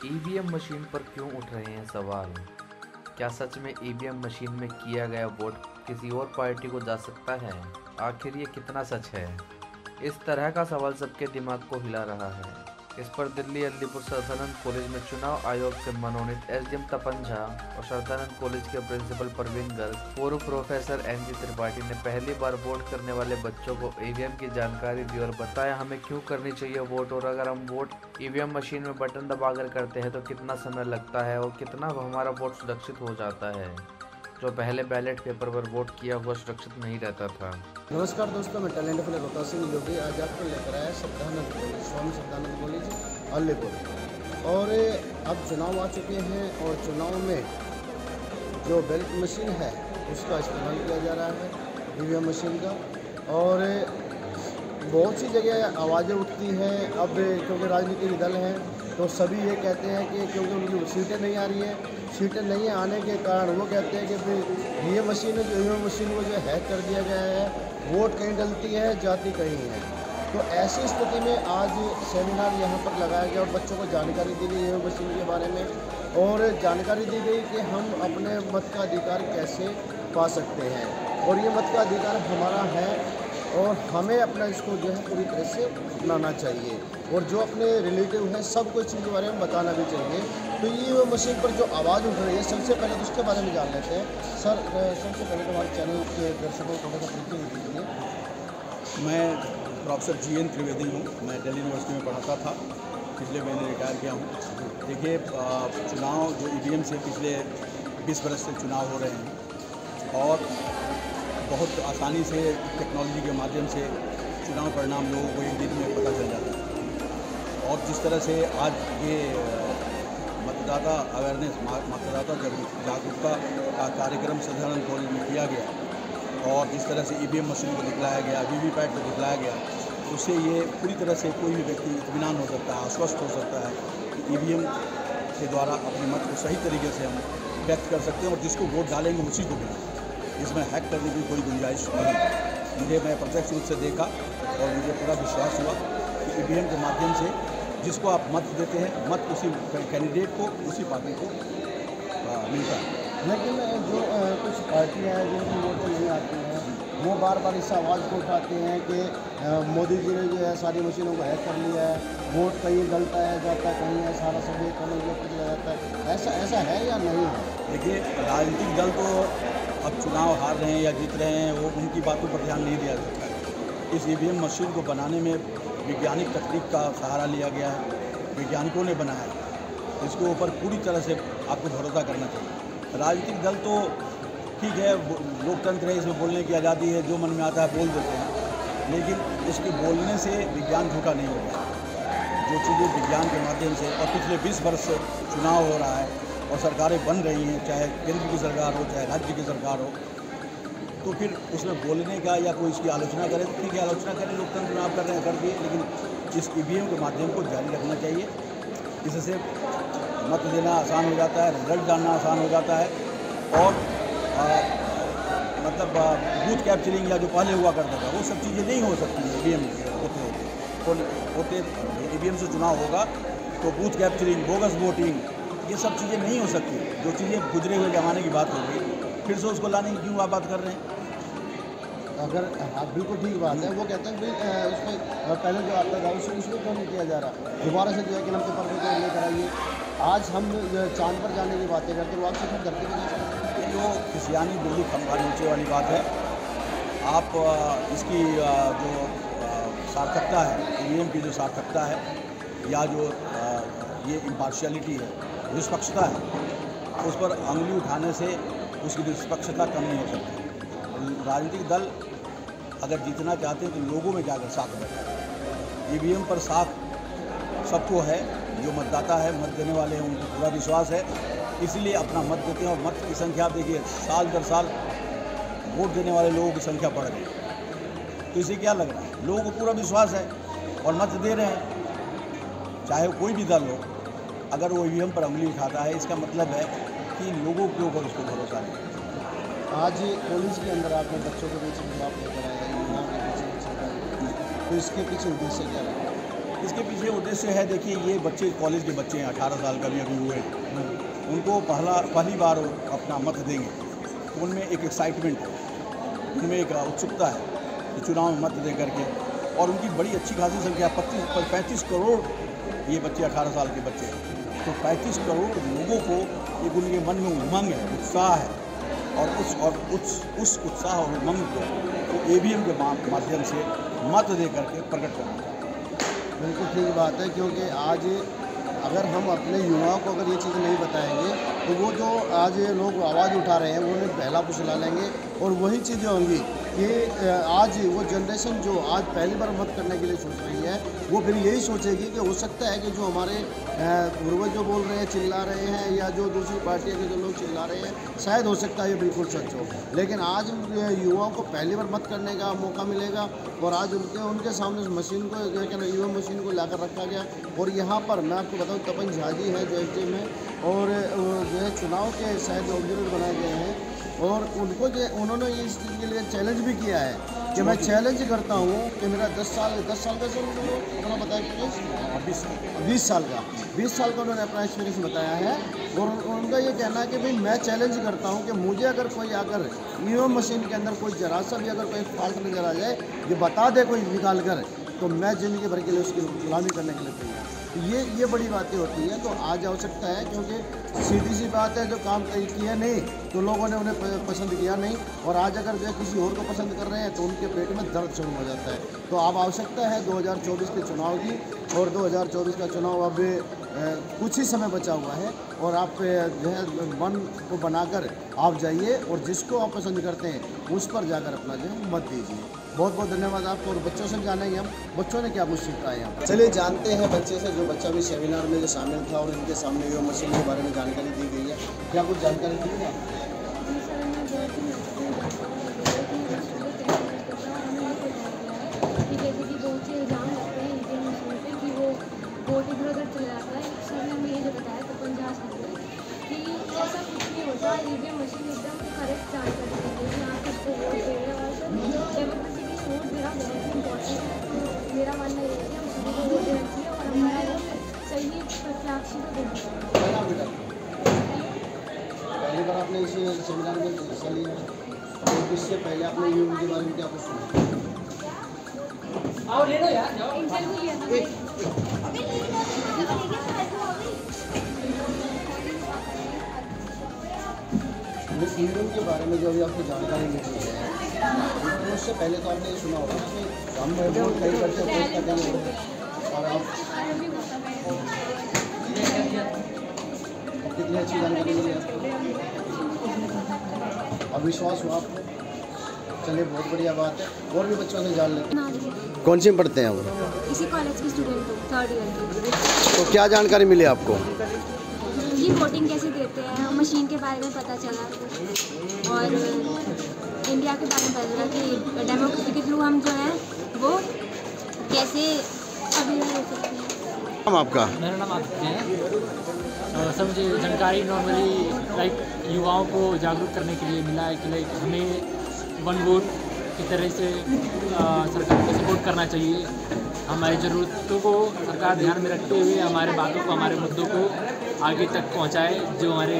EVM machine पर क्यों उठ रहे हैं सवाल? क्या सच में ईवीएम मशीन में किया गया वोट किसी और पार्टी को जा सकता है? आखिर ये कितना सच है? इस तरह का सवाल सबके दिमाग को हिला रहा है। इस पर दिल्ली अलीपुर सदानंद कॉलेज में चुनाव आयोग से मनोनीत एसडीएम तपन झा और सदानंद कॉलेज के प्रिंसिपल परवीन गर्ग, पूर्व प्रोफेसर एनजी त्रिपाठी ने पहली बार वोट करने वाले बच्चों को ईवीएम की जानकारी दी और बताया हमें क्यों करनी चाहिए वोट, और अगर हम वोट ईवीएम मशीन में बटन दबाकर करते हैं तो कितना समय लगता है और कितना हमारा वोट सुरक्षित हो जाता है, जो पहले बैलेट पेपर पर वोट किया हुआ सुरक्षित नहीं रहता था। नमस्कार दोस्तों, मैं टैलेंटफुल रोहता सिंह योगी आज आपको लेकर आया सदानंद कॉलेज, स्वामी सदानंद कॉलेज अलीपुर। और अब चुनाव आ चुके हैं और चुनाव में जो बैलेट मशीन है उसका इस्तेमाल किया जा रहा है, ईवीएम मशीन का। और बहुत सी जगह आवाज़ें उठती हैं अब, क्योंकि राजनीतिक दल हैं तो सभी ये कहते हैं कि क्योंकि उनकी सीटें नहीं आ रही हैं, सीटें नहीं आने के कारण वो कहते हैं कि भाई ये मशीन जो ईवीएम मशीन को जो हैक कर दिया गया है, वोट कहीं डलती है जाती कहीं है। तो ऐसी स्थिति में आज सेमिनार यहाँ पर लगाया गया और बच्चों को जानकारी दी गई ईवीएम मशीन के बारे में, और जानकारी दी गई कि हम अपने मत का अधिकार कैसे पा सकते हैं। और ये मत का अधिकार हमारा है और हमें अपना इसको जो है पूरी तरह से अपनाना चाहिए, और जो अपने रिलेटिव हैं सबको इस चीज़ के बारे में बताना भी चाहिए। तो ये मशीन पर जो आवाज़ उठ रही है, सबसे पहले तो उसके बारे में जान लेते हैं। सर, सबसे पहले तो हमारे चैनल के दर्शकों को थोड़ा सा परिचय दीजिए। मैं प्रोफेसर GN त्रिवेदी हूँ। मैं दिल्ली यूनिवर्सिटी में पढ़ाता था, पिछले महीने रिटायर किया हूँ। देखिए, चुनाव जो ईवीएम से पिछले 20 बरस से चुनाव हो रहे हैं और बहुत आसानी से टेक्नोलॉजी के माध्यम से चुनाव परिणाम लोगों को एक दिन में पता चल जाता है। और जिस तरह से आज ये मतदाता अवेयरनेस, मतदाता जागरूकता का कार्यक्रम सदानंद कॉलेज में किया गया और जिस तरह से ईवीएम मशीन को दिखलाया गया, वीवीपैट को दिखलाया गया, उससे ये पूरी तरह से कोई भी व्यक्ति इत्मीनान हो सकता है, आश्वस्त हो सकता है कि ईवीएम के द्वारा अपने मत को सही तरीके से हम व्यक्त कर सकते हैं और जिसको वोट डालेंगे उसी को मिलेगा। इसमें हैक करने की कोई गुंजाइश नहीं। मैं प्रत्यक्ष रूप से देखा और मुझे पूरा विश्वास हुआ कि ईवीएम के माध्यम से जिसको आप मत देते हैं, मत उसी कैंडिडेट को, उसी पार्टी को मिलता है। लेकिन जो कुछ पार्टियाँ हैं जिनकी वोट नहीं आती हैं, वो बार बार इस आवाज़ को उठाते हैं कि मोदी जी ने जो है सारी मशीनों को हैक कर लिया है, वोट कहीं गलता है जाता है, कहीं है सारा सब एक कुछ जाता है। ऐसा है या नहीं है? देखिए, राजनीतिक दल तो अब चुनाव हार रहे हैं या जीत रहे हैं, वो उनकी बातों पर ध्यान नहीं दिया जाता है। इस ईवीएम मशीन को बनाने में वैज्ञानिक तकनीक का सहारा लिया गया है, वैज्ञानिकों ने बनाया है। इसके ऊपर पूरी तरह से आपको भरोसा करना चाहिए। राजनीतिक दल तो ठीक है, लोकतंत्र है, इसमें बोलने की आज़ादी है, जो मन में आता है बोल देते हैं, लेकिन उसके बोलने से विज्ञान झूठा नहीं होता। जो चीज़ें विज्ञान के माध्यम से, और पिछले 20 वर्ष से चुनाव हो रहा है और सरकारें बन रही हैं, चाहे केंद्र की सरकार हो चाहे राज्य की सरकार हो, तो फिर उसमें बोलने का या कोई इसकी आलोचना करे तो ठीक है, आलोचना करें, लोकतंत्र में आप कर रहे हैं, कर दिए, लेकिन इस ईवीएम के माध्यम को जारी रखना चाहिए। इससे मत देना आसान हो जाता है, रिजल्ट जानना आसान हो जाता है और मतलब बूथ कैप्चरिंग या जो पहले हुआ करता था वो सब चीज़ें नहीं हो सकती हैं ईवीएम होते। ईवीएम से चुनाव होगा तो बूथ कैप्चरिंग, बोगस वोटिंग, ये सब चीज़ें नहीं हो सकती। जो चीज़ें गुजरे हुए ज़माने की बात होगी, फिर से उसको लाने की क्यों आप बात कर रहे हैं? अगर हाँ, बिल्कुल ठीक बात है। वो कहते हैं भाई उसमें पहले जो आता था उसमें क्यों नहीं किया जा रहा, दोबारा से जो है कि नम पेपर को लेकर आइए। आज हम चांद पर जाने की बातें करते हैं, वो आपसे फिर धरती पर जो खिसियानी बिल्ली खंभा नीचे वाली बात है। आप इसकी जो सार्थकता है, ईवीएम की जो सार्थकता है या जो ये इम्पार्शियलिटी है, निष्पक्षता है, उस पर अंगुली उठाने से उसकी निष्पक्षता कम नहीं हो सकती। राजनीतिक दल अगर जीतना चाहते हैं तो लोगों में जाकर साख बैठे। ईवीएम पर साख सबको है, जो मतदाता है, मत देने वाले हैं, उनको पूरा विश्वास है, इसीलिए अपना मत देते हैं। और मत की संख्या आप देखिए, साल दर साल वोट देने वाले लोगों की संख्या बढ़ रही है। तो इसे क्या लग रहा है, लोगों को पूरा विश्वास है और मत दे रहे हैं। चाहे कोई भी दल हो, अगर वो ईवीएम पर उंगली उठाता है, इसका मतलब है कि लोगों के ऊपर उसको भरोसा नहीं। आज कॉलेज के अंदर आपने बच्चों के बीच में आप लेकर आए हैं, तो इसके पीछे उद्देश्य क्या है? इसके पीछे उद्देश्य है, देखिए ये बच्चे कॉलेज के बच्चे हैं, 18 साल का भी अभी हुए हैं, उनको पहली बार अपना मत देंगे तो उनमें एक एक्साइटमेंट है, उनमें एक उत्सुकता है कि चुनाव में मत दे करके, और उनकी बड़ी अच्छी खासी संख्या 35 करोड़ ये बच्चे 18 साल के बच्चे हैं, तो 35 करोड़ लोगों को एक उनके मन में उमंग है, उत्साह है, और उस उत्साह और उमंग को वो ईवीएम के माध्यम से मत दे करके प्रकट करना है। बिल्कुल ठीक बात है, क्योंकि आज अगर हम अपने युवाओं को अगर ये चीज़ नहीं बताएंगे तो वो जो आज ये लोग आवाज़ उठा रहे हैं वो उन्हें पहला फुसला लेंगे, और वही चीज़ें होंगी कि आज वो जनरेशन जो आज पहली बार मत करने के लिए सोच रही है वो फिर यही सोचेगी कि हो सकता है कि जो हमारे पूर्वज जो बोल रहे हैं, चिल्ला रहे हैं, या जो दूसरी पार्टियों के जो लोग चिल्ला रहे हैं, शायद हो सकता है ये बिल्कुल सच हो। लेकिन आज युवाओं को पहली बार मत करने का मौका मिलेगा, और आज उनके सामने मशीन को ईवीएम मशीन को लाकर रखा गया। और यहाँ पर मैं आपको बताऊँ, तपन झा जी है जो एसडीएम है, और जो है चुनाव के शायद ऑब्जर्वर बनाए गए हैं, और उनको जो उन्होंने इस चीज़ के लिए चैलेंज भी किया है कि मैं चैलेंज करता हूँ कि मेरा 10 साल का सर अपना बताया, 20 साल का उन्होंने अपना एक्सपीरियंस बताया है। और उनका ये कहना है कि भाई मैं चैलेंज करता हूँ कि मुझे अगर कोई अगर ईवीएम मशीन के अंदर कोई जरा सा भी अगर कोई फॉल्ट नजर आ जाए, ये बता दे कोई निकाल कर, तो मैं ज़िंदगी भर के लिए उसकी गुलामी करने के लिए तैयार। ये बड़ी बातें होती हैं। तो आज आवश्यकता है, क्योंकि सीधी सी बात है, जो काम किया नहीं तो लोगों ने उन्हें पसंद किया नहीं, और आज अगर जो किसी और को पसंद कर रहे हैं तो उनके पेट में दर्द शुरू हो जाता है। तो अब आवश्यकता है 2024 के चुनाव की, और 2024 का चुनाव अब कुछ ही समय बचा हुआ है, और आप जो है मन को बनाकर आप जाइए, और जिसको आप पसंद करते हैं उस पर जाकर अपना जो है मत दीजिए। बहुत बहुत धन्यवाद आपको। और बच्चों से जानेंगे हम बच्चों ने क्या कुछ सीखा है यहाँ। चलिए जानते हैं बच्चे से, जो बच्चा भी सेमिनार में जो शामिल था और इनके सामने ईवीएम मशीन के बारे में जानकारी दी गई है, क्या कुछ जानकारी दी है? वोट इधर उधर चला जाता है। सर ने हमें ये जो बताया तपन झा सर ने कि ऐसा कुछ नहीं होता, ईवीएम मशीन एकदम करेक्ट जानकारी देती है, यहाँ सबको वोट दे रहे हैं। और सर डेमोक्रेसी की वोट देना बहुत ही इंपॉर्टेंट है। तो मेरा मानना ये है कि हम सभी को वोट देना चाहिए, और हमारा वोट सही प्रत्याशी को देना चाहिए। पहली बार आपने इस सेमिनार में हिस्सा लिया, और इससे पहले आपने ईवीएम के बारे में क्या कुछ सुना? इंटरव्यू लिया था। ईवीएम के बारे में जो अभी आपको जानकारी मिली है, तो उससे पहले तो आपने ये सुना होगा कि हम वोट कहीं करते हैं, और आप कितनी अच्छी जानकारी मिली आपको, और विश्वास हुआ आपको। चलिए बहुत बढ़िया बात है, और भी बच्चों से जान लेते। कौन सी में पढ़ते हैं वो? इसी कॉलेज की स्टूडेंट हूँ, 3rd ईयर की। तो क्या जानकारी मिली आपको? ये वोटिंग कैसे देते हैं, मशीन के बारे में पता चला, और इंडिया के बारे में पता चला कि डेमोक्रेसी के थ्रू हम जो है वो कैसे अवेयर हो सकते हैं। नाम आपका? मेरा नाम आदित्य है। सर मुझे जानकारी नॉर्मली लाइक युवाओं को जागरूक करने के लिए मिला है कि लाइक हमें 1 वोट की तरह से सरकार को सपोर्ट करना चाहिए। हमारी ज़रूरतों को सरकार ध्यान में रखते हुए हमारे बातों को, हमारे मुद्दों को आगे तक पहुंचाए, जो हमारे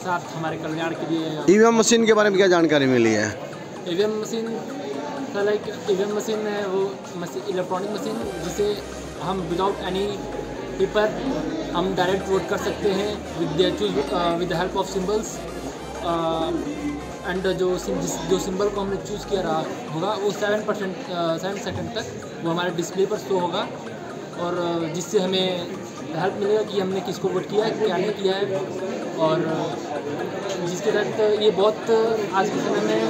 साथ हमारे कल्याण के लिए। ईवीएम मशीन के बारे में क्या जानकारी मिली है? EVM machine like EVM machine है वो इलेक्ट्रॉनिक मशीन जिसे हम विदाउट एनी पेपर हम डायरेक्ट वोट कर सकते हैं with the help of symbols. And जो सिंबल को हमने चूज़ किया रहा होगा वो 7 सेकंड तक वो हमारे डिस्प्ले पर शो होगा, और जिससे हमें हेल्प मिलेगा कि हमने किसको वोट किया है, क्या नहीं किया है, और जिसके तहत ये बहुत आज के समय में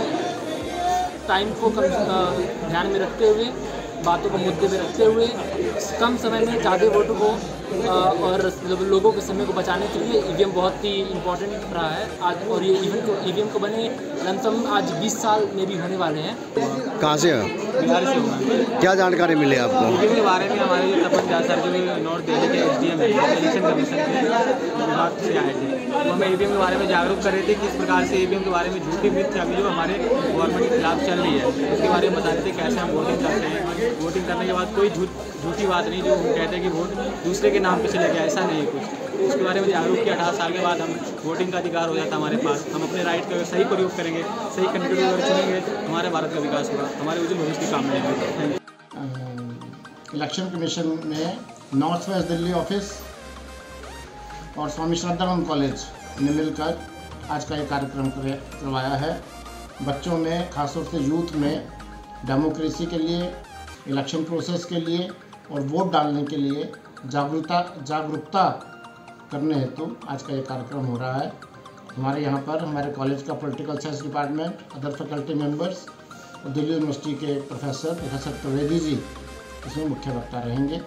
टाइम को कम ध्यान में रखते हुए, बातों को मुद्दे में रखते हुए, कम समय में ज़्यादा वोटों को और लोगों के समय को बचाने के लिए ईवीएम बहुत ही इम्पोर्टेंट रहा है आज। और ये ईवीएम को बने लमसम आज 20 साल में भी होने वाले हैं। कहाँ से हैं? बिहार से हूँ मैं। क्या जानकारी मिली आपको? ईवीएम के बारे में हमारे जो तपन झा सर जो नॉर्थ दिल्ली के SDM है, इलेक्शन कमीशन के विभाग से आए थे, वो हमें ईवीएम के बारे में जागरूक कर रहे थे कि इस प्रकार से ईवीएम के बारे में झूठी मिथ अभी जो हमारे गवर्नमेंट के खिलाफ चल रही है, उसके बारे में बता रहे थे कैसे हम वोटिंग करते हैं। वोटिंग करने के बाद कोई झूठी बात नहीं जो हम कहते हैं कि वोट दूसरे के नाम पे चले गया, ऐसा नहीं है कुछ। उसके बारे में जागरूक किया। 18 साल के बाद हम वोटिंग का अधिकार हो जाता हमारे पास। हम अपने राइट का सही प्रयोग करेंगे, सही कैंडिडेट अगर चुनेंगे, हमारे भारत का विकास होगा, हमारे उज्जवल भविष्य की कामना है। इलेक्शन कमीशन में नॉर्थ वेस्ट दिल्ली ऑफिस और स्वामी श्रद्धानंद कॉलेज ने मिलकर आज का ये कार्यक्रम करवाया है। बच्चों में, खासतौर से यूथ में डेमोक्रेसी के लिए, इलेक्शन प्रोसेस के लिए और वोट डालने के लिए जागरूकता करने हेतु आज का ये कार्यक्रम हो रहा है। हमारे यहाँ पर हमारे कॉलेज का political science department, other faculty members और दिल्ली यूनिवर्सिटी के प्रोफेसर त्रिवेदी जी इसमें मुख्य वक्ता रहेंगे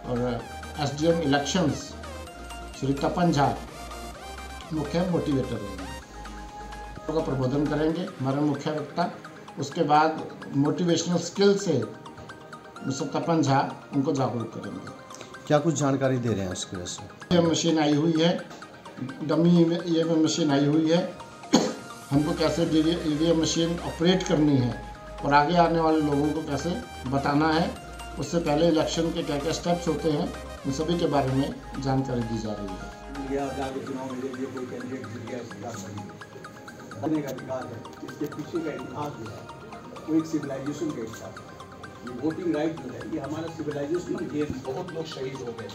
और SDM इलेक्शंस श्री तपन झा मुख्य मोटिवेटर रहेंगे, का प्रबोधन करेंगे हमारे मुख्य वक्ता। उसके बाद मोटिवेशनल स्किल से मिस्टर तपन झा उनको जागरूक करेंगे। क्या कुछ जानकारी दे रहे हैं उसकी वजह से? ये मशीन आई हुई है, डमी EVM मशीन आई हुई है, हमको कैसे EVM मशीन ऑपरेट करनी है और आगे आने वाले लोगों को कैसे बताना है, उससे पहले इलेक्शन के क्या क्या स्टेप्स होते हैं, उन सभी के बारे में जानकारी दी जा रही है। चुनाव में कोई कैंडिडेट जीत गया, का अधिकार है, इसके पीछे का इतिहास जो है वो एक सिविलाइजेशन का हिस्सा है। ये वोटिंग राइट जो है ये हमारा सिविलाइजेशन गेम। बहुत लोग शहीद हो गए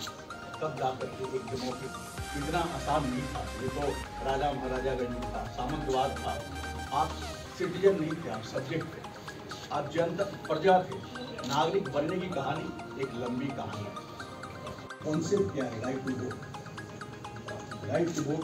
तब जाकर के एक डेमोक्रेसी इतना आसान नहीं था। ये तो राजा महाराजा का नहीं था, सामंतवाद था। आप सिटीजन नहीं थे, आप सब्जेक्ट थे, आप जनता प्रजा थे। नागरिक बनने की कहानी एक लंबी कहानी है। कॉन्सेप्ट क्या है? Right to vote. Right to vote